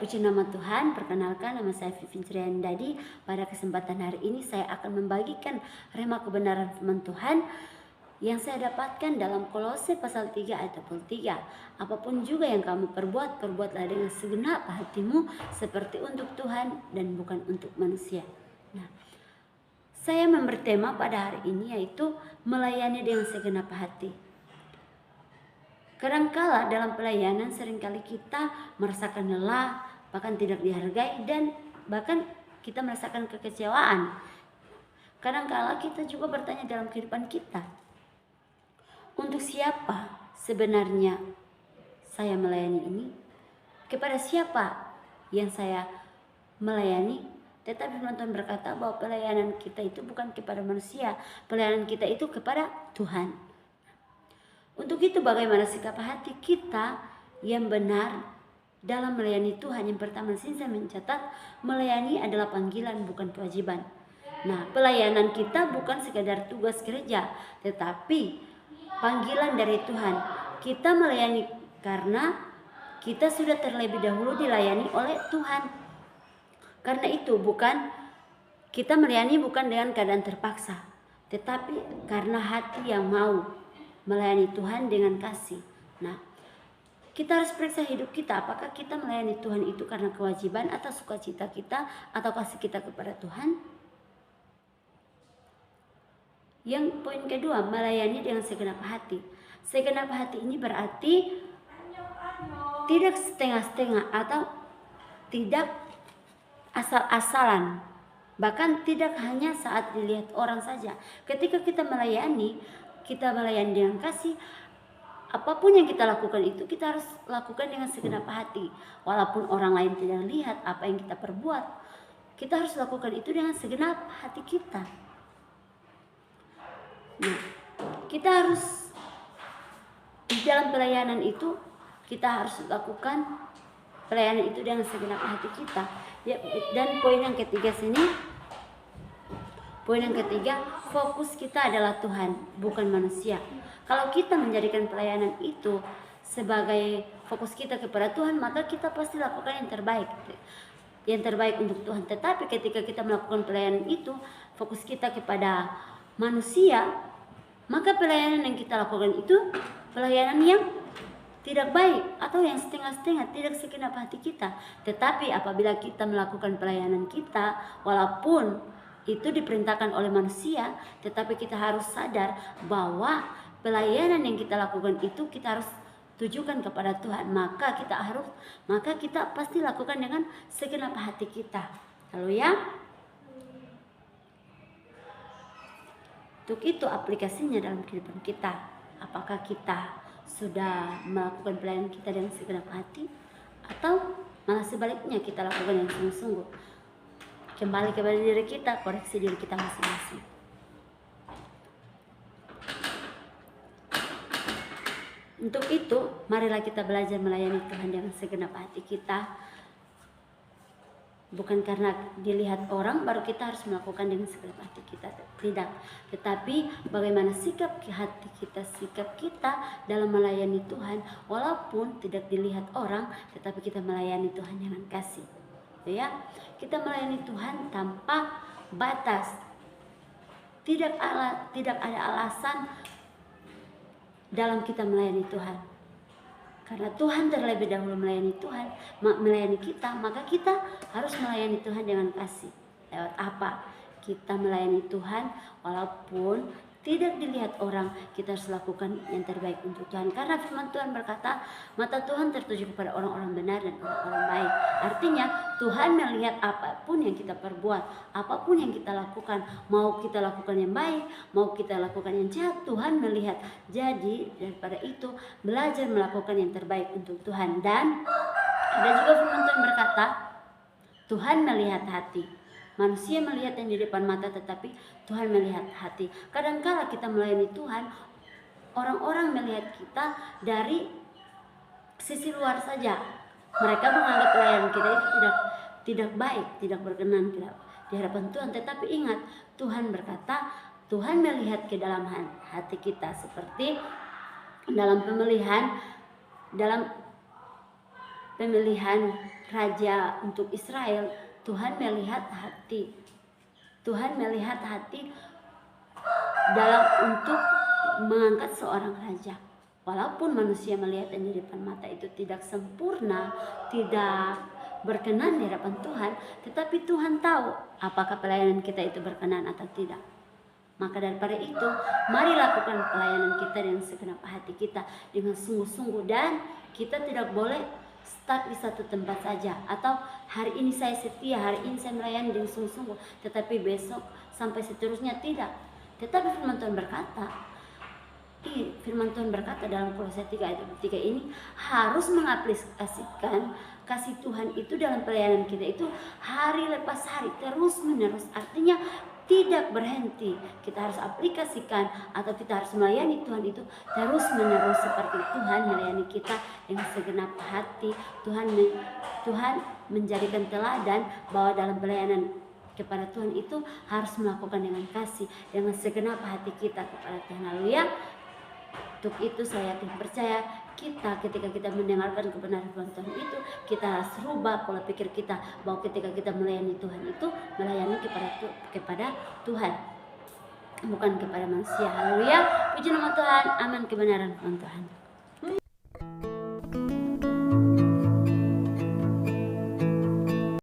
puji nama Tuhan. Perkenalkan, nama saya Vivin Triandadi. Pada kesempatan hari ini saya akan membagikan rema kebenaran firman Tuhan yang saya dapatkan dalam Kolose pasal 3 ayat 23. Apapun juga yang kamu perbuat, perbuatlah dengan segenap hatimu seperti untuk Tuhan dan bukan untuk manusia. Nah, saya memberi tema pada hari ini yaitu melayani dengan segenap hati. Kadangkala dalam pelayanan seringkali kita merasakan lelah, bahkan tidak dihargai, dan bahkan kita merasakan kekecewaan. Kadangkala kita juga bertanya dalam kehidupan kita, untuk siapa sebenarnya saya melayani ini? Kepada siapa yang saya melayani? Tetapi Tuhan berkata bahwa pelayanan kita itu bukan kepada manusia, pelayanan kita itu kepada Tuhan. Untuk itu bagaimana sikap hati kita yang benar dalam melayani Tuhan? Yang pertama saya mencatat, melayani adalah panggilan bukan kewajiban. Nah, pelayanan kita bukan sekadar tugas gereja, tetapi panggilan dari Tuhan. Kita melayani karena kita sudah terlebih dahulu dilayani oleh Tuhan. Karena itu kita melayani bukan dengan keadaan terpaksa, tetapi karena hati yang mau melayani Tuhan dengan kasih. Nah, kita harus periksa hidup kita, apakah kita melayani Tuhan itu karena kewajiban atau sukacita kita atau kasih kita kepada Tuhan. Yang poin kedua, melayani dengan segenap hati. Segenap hati ini berarti tidak setengah-setengah atau tidak asal-asalan. Bahkan tidak hanya saat dilihat orang saja. Ketika kita melayani dengan kasih, apapun yang kita lakukan itu kita harus lakukan dengan segenap hati. Walaupun orang lain tidak lihat apa yang kita perbuat, kita harus lakukan itu dengan segenap hati kita. Nah, kita harus di dalam pelayanan itu kita harus lakukan pelayanan itu dengan segenap hati kita. Ya, dan poin yang ketiga, fokus kita adalah Tuhan, bukan manusia. Kalau kita menjadikan pelayanan itu sebagai fokus kita kepada Tuhan, maka kita pasti lakukan yang terbaik untuk Tuhan. Tetapi ketika kita melakukan pelayanan itu fokus kita kepada manusia, maka pelayanan yang kita lakukan itu pelayanan yang tidak baik atau yang setengah-setengah, tidak segenap hati kita. Tetapi apabila kita melakukan pelayanan kita, walaupun itu diperintahkan oleh manusia, tetapi kita harus sadar bahwa pelayanan yang kita lakukan itu kita harus tujukan kepada Tuhan. Maka kita pasti lakukan dengan segenap hati kita. Lalu ya, untuk itu aplikasinya dalam kehidupan kita. Apakah kita sudah melakukan pelayanan kita dengan segenap hati, atau malah sebaliknya kita lakukan yang sungguh-sungguh? Kembali kepada diri kita, koreksi diri kita masing-masing. Untuk itu, marilah kita belajar melayani Tuhan dengan segenap hati kita. Bukan karena dilihat orang baru kita harus melakukan dengan segenap hati kita, tidak. Tetapi bagaimana sikap kita dalam melayani Tuhan, walaupun tidak dilihat orang, tetapi kita melayani Tuhan dengan kasih. Ya, kita melayani Tuhan tanpa batas. Tidak ada alasan dalam kita melayani Tuhan. Karena Tuhan terlebih dahulu melayani kita, maka kita harus melayani Tuhan dengan kasih. Lewat apa? Kita melayani Tuhan walaupun tidak dilihat orang, kita harus lakukan yang terbaik untuk Tuhan. Karena firman Tuhan berkata, mata Tuhan tertuju kepada orang-orang benar dan orang-orang baik. Artinya Tuhan melihat apapun yang kita perbuat, apapun yang kita lakukan, mau kita lakukan yang baik, mau kita lakukan yang jahat, Tuhan melihat. Jadi daripada itu, belajar melakukan yang terbaik untuk Tuhan. Dan ada juga firman Tuhan berkata, Tuhan melihat hati. Manusia melihat yang di depan mata, tetapi Tuhan melihat hati. Kadangkala kita melayani Tuhan, orang-orang melihat kita dari sisi luar saja. Mereka menganggap pelayanan kita itu tidak baik, tidak berkenan di hadapan Tuhan. Tetapi ingat, Tuhan berkata, Tuhan melihat ke dalam hati kita, seperti dalam pemilihan, dalam pemilihan raja untuk Israel, Tuhan melihat hati. Tuhan melihat hati dalam untuk mengangkat seorang raja. Walaupun manusia melihat di depan mata itu tidak sempurna, tidak berkenan di hadapan Tuhan, tetapi Tuhan tahu apakah pelayanan kita itu berkenan atau tidak. Maka daripada itu, mari lakukan pelayanan kita dengan segenap hati kita, dengan sungguh-sungguh, dan kita tidak boleh stuck di satu tempat saja, atau hari ini saya setia, hari ini saya melayani dengan sungguh-sungguh, tetapi besok sampai seterusnya tidak. Tetapi firman Tuhan berkata dalam Kolose 3 ayat 3 ini, harus mengaplikasikan kasih Tuhan itu dalam pelayanan kita itu hari lepas hari, terus menerus. Artinya tidak berhenti. Kita harus aplikasikan atau kita harus melayani Tuhan itu terus menerus, seperti Tuhan melayani kita dengan segenap hati. Tuhan menjadikan teladan bahwa dalam pelayanan kepada Tuhan itu harus melakukan dengan kasih, dengan segenap hati kita kepada Tuhan. Haleluya. Untuk itu saya yakin percaya kita ketika kita mendengarkan kebenaran Tuhan itu, kita harus rubah pola pikir kita bahwa ketika kita melayani Tuhan itu melayani kepada Tuhan, bukan kepada manusia. Haleluya. Puji nama Tuhan. Amin. Kebenaran Tuhan.